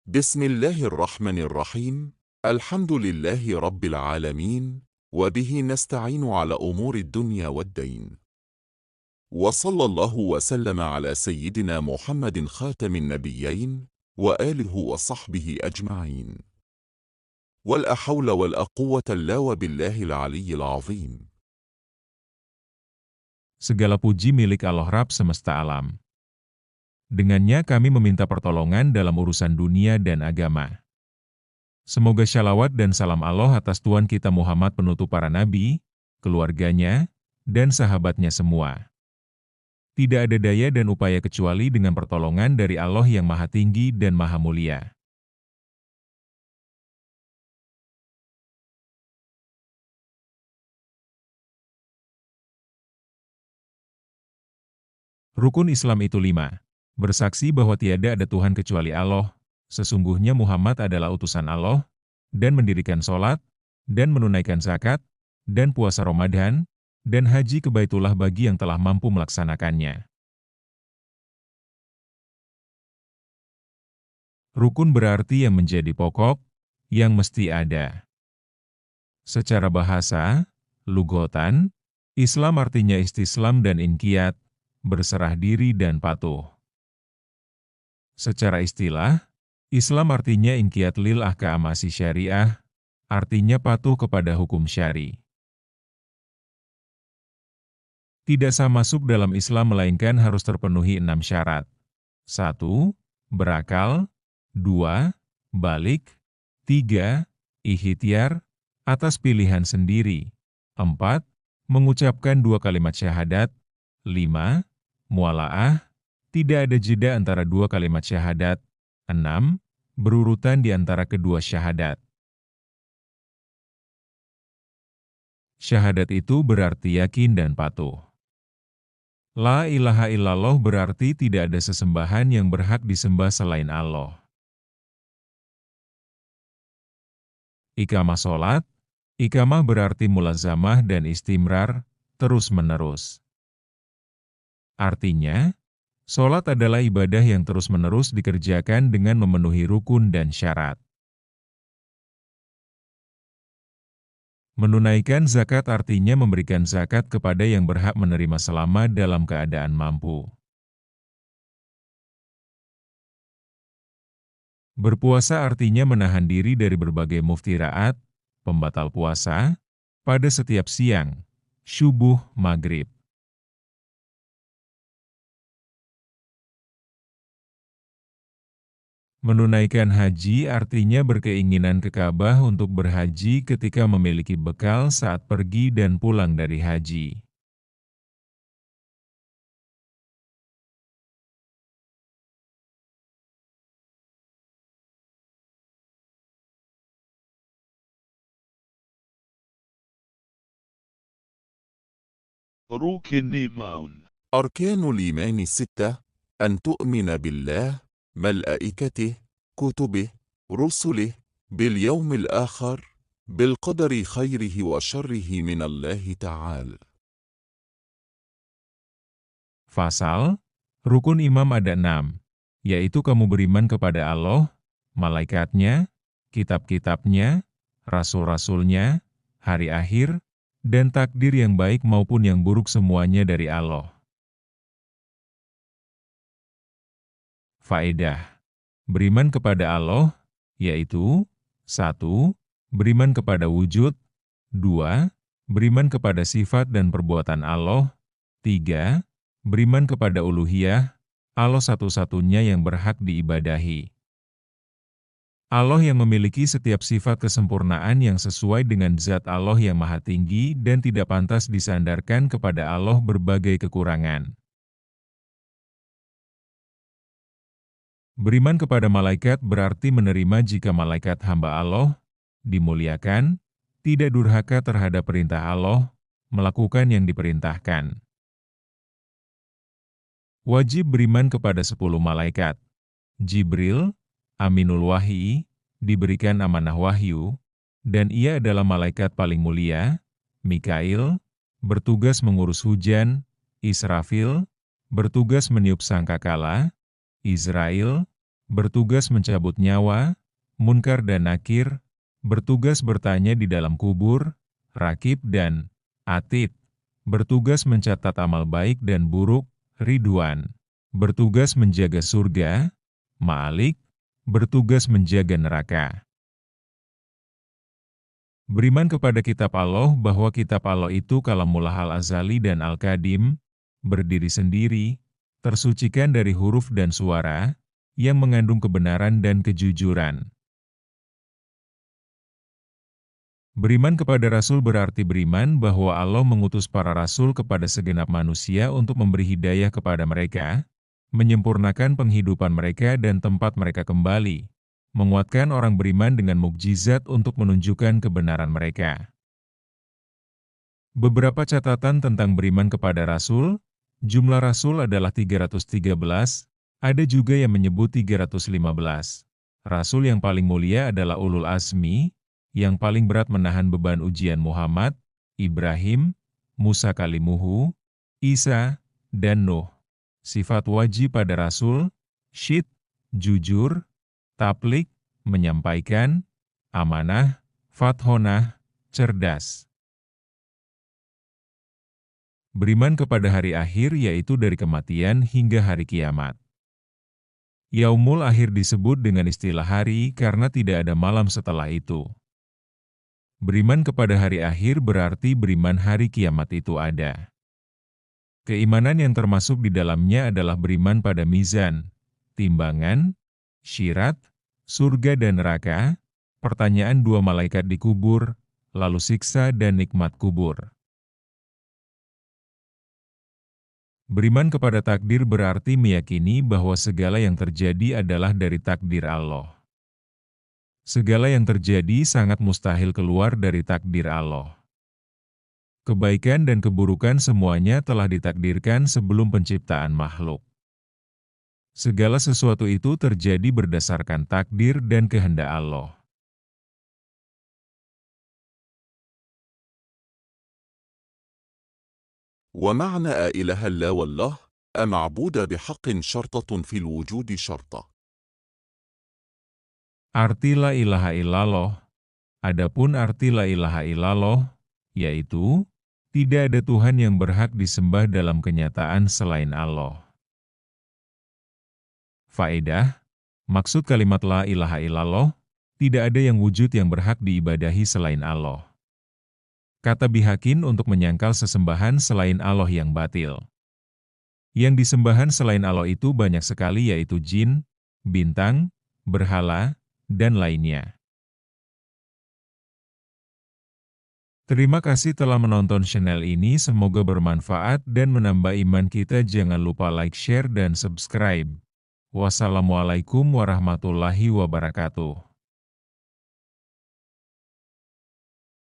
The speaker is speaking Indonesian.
بسم الله الرحمن الرحيم. الحمد لله رب العالمين، وبه نستعين على أمور الدنيا والدين. وصلى الله وسلم على سيدنا محمد خاتم النبيين وآله وصحبه أجمعين. ولا حول ولا قوة إلا بالله العلي العظيم. Segala puji milik Allah Rabb semesta alam. Dengannya kami meminta pertolongan dalam urusan dunia dan agama. Semoga syalawat dan salam Allah atas Tuhan kita Muhammad penutup para nabi, keluarganya, dan sahabatnya semua. Tidak ada daya dan upaya kecuali dengan pertolongan dari Allah yang Maha Tinggi dan Maha Mulia. Rukun Islam itu 5. Bersaksi bahwa tiada ada Tuhan kecuali Allah, sesungguhnya Muhammad adalah utusan Allah, dan mendirikan sholat, dan menunaikan zakat, dan puasa Ramadan, dan haji ke Baitullah bagi yang telah mampu melaksanakannya. Rukun berarti yang menjadi pokok, yang mesti ada. Secara bahasa, lugotan, Islam artinya istislam dan inqiyad, berserah diri dan patuh. Secara istilah, Islam artinya inqiyad lil ahkam syariah, artinya patuh kepada hukum syari. Tidak sah masuk dalam Islam melainkan harus terpenuhi 6 syarat. 1. Berakal. 2. Balik. 3. Ikhtiar, atas pilihan sendiri. 4. Mengucapkan 2 kalimat syahadat. 5. Muala'ah, tidak ada jeda antara 2 kalimat syahadat. 6. Berurutan di antara kedua syahadat. Syahadat itu berarti yakin dan patuh. La ilaha illallah berarti tidak ada sesembahan yang berhak disembah selain Allah. Iqamah sholat. Iqamah berarti mulazamah dan istimrar, terus-menerus. Artinya, sholat adalah ibadah yang terus-menerus dikerjakan dengan memenuhi rukun dan syarat. Menunaikan zakat artinya memberikan zakat kepada yang berhak menerima selama dalam keadaan mampu. Berpuasa artinya menahan diri dari berbagai muftiraat, pembatal puasa, pada setiap siang, syubuh, maghrib. Menunaikan haji artinya berkeinginan ke Ka'bah untuk berhaji ketika memiliki bekal saat pergi dan pulang dari haji. ركن الإيمان. أركان الإيمان 6. أن تؤمن بالله، ملائكته، كتبه، رسله، باليوم الآخر، بالقدر خيره وشره من الله تعالى. Fasal, rukun imam ada 6, yaitu kamu beriman kepada Allah, malaikatnya, kitab-kitabnya, rasul-rasulnya, hari akhir, dan takdir yang baik maupun yang buruk semuanya dari Allah. Faedah. Beriman kepada Allah, yaitu 1. Beriman kepada wujud. 2. Beriman kepada sifat dan perbuatan Allah. 3. Beriman kepada uluhiyah, Allah satu-satunya yang berhak diibadahi. Allah yang memiliki setiap sifat kesempurnaan yang sesuai dengan zat Allah yang Maha Tinggi dan tidak pantas disandarkan kepada Allah berbagai kekurangan. Beriman kepada malaikat berarti menerima jika malaikat hamba Allah, dimuliakan, tidak durhaka terhadap perintah Allah, melakukan yang diperintahkan. Wajib beriman kepada 10 malaikat. Jibril, Aminul Wahyi, diberikan amanah wahyu, dan ia adalah malaikat paling mulia. Mikail, bertugas mengurus hujan. Israfil, bertugas meniup sangkakala. Israel, bertugas mencabut nyawa, Munkar dan Nakir, bertugas bertanya di dalam kubur, Rakib dan Atid, bertugas mencatat amal baik dan buruk, Ridwan, bertugas menjaga surga, Ma'alik, bertugas menjaga neraka. Beriman kepada kitab Allah bahwa kitab Allah itu kalamullah al-azali dan al-qadim, berdiri sendiri, tersucikan dari huruf dan suara, yang mengandung kebenaran dan kejujuran. Beriman kepada Rasul berarti beriman bahwa Allah mengutus para Rasul kepada segenap manusia untuk memberi hidayah kepada mereka, menyempurnakan penghidupan mereka dan tempat mereka kembali, menguatkan orang beriman dengan mukjizat untuk menunjukkan kebenaran mereka. Beberapa catatan tentang beriman kepada Rasul, jumlah Rasul adalah 313, ada juga yang menyebut 315. Rasul yang paling mulia adalah Ulul Azmi, yang paling berat menahan beban ujian Muhammad, Ibrahim, Musa kalimuhu, Isa, dan Nuh. Sifat wajib pada Rasul, syid, jujur, tablik, menyampaikan, amanah, fathonah, cerdas. Beriman kepada hari akhir yaitu dari kematian hingga hari kiamat. Yaumul akhir disebut dengan istilah hari karena tidak ada malam setelah itu. Beriman kepada hari akhir berarti beriman hari kiamat itu ada. Keimanan yang termasuk di dalamnya adalah beriman pada mizan, timbangan, syirat, surga dan neraka, pertanyaan dua malaikat di kubur, lalu siksa dan nikmat kubur. Beriman kepada takdir berarti meyakini bahwa segala yang terjadi adalah dari takdir Allah. Segala yang terjadi sangat mustahil keluar dari takdir Allah. Kebaikan dan keburukan semuanya telah ditakdirkan sebelum penciptaan makhluk. Segala sesuatu itu terjadi berdasarkan takdir dan kehendak Allah. ومعنى إله إلا والله أمعبود بحق شرطة في الوجود شرطة. Arti la ilaha illallah, adapun arti la ilaha illallah, yaitu, tidak ada Tuhan yang berhak disembah dalam kenyataan selain Allah. Faedah, maksud kalimat la ilaha illallah, tidak ada yang wujud yang berhak diibadahi selain Allah. Kata bihakin untuk menyangkal sesembahan selain Allah yang batil. Yang disembahan selain Allah itu banyak sekali yaitu jin, bintang, berhala, dan lainnya. Terima kasih telah menonton channel ini, semoga bermanfaat dan menambah iman kita. Jangan lupa like, share, dan subscribe. Wassalamualaikum warahmatullahi wabarakatuh.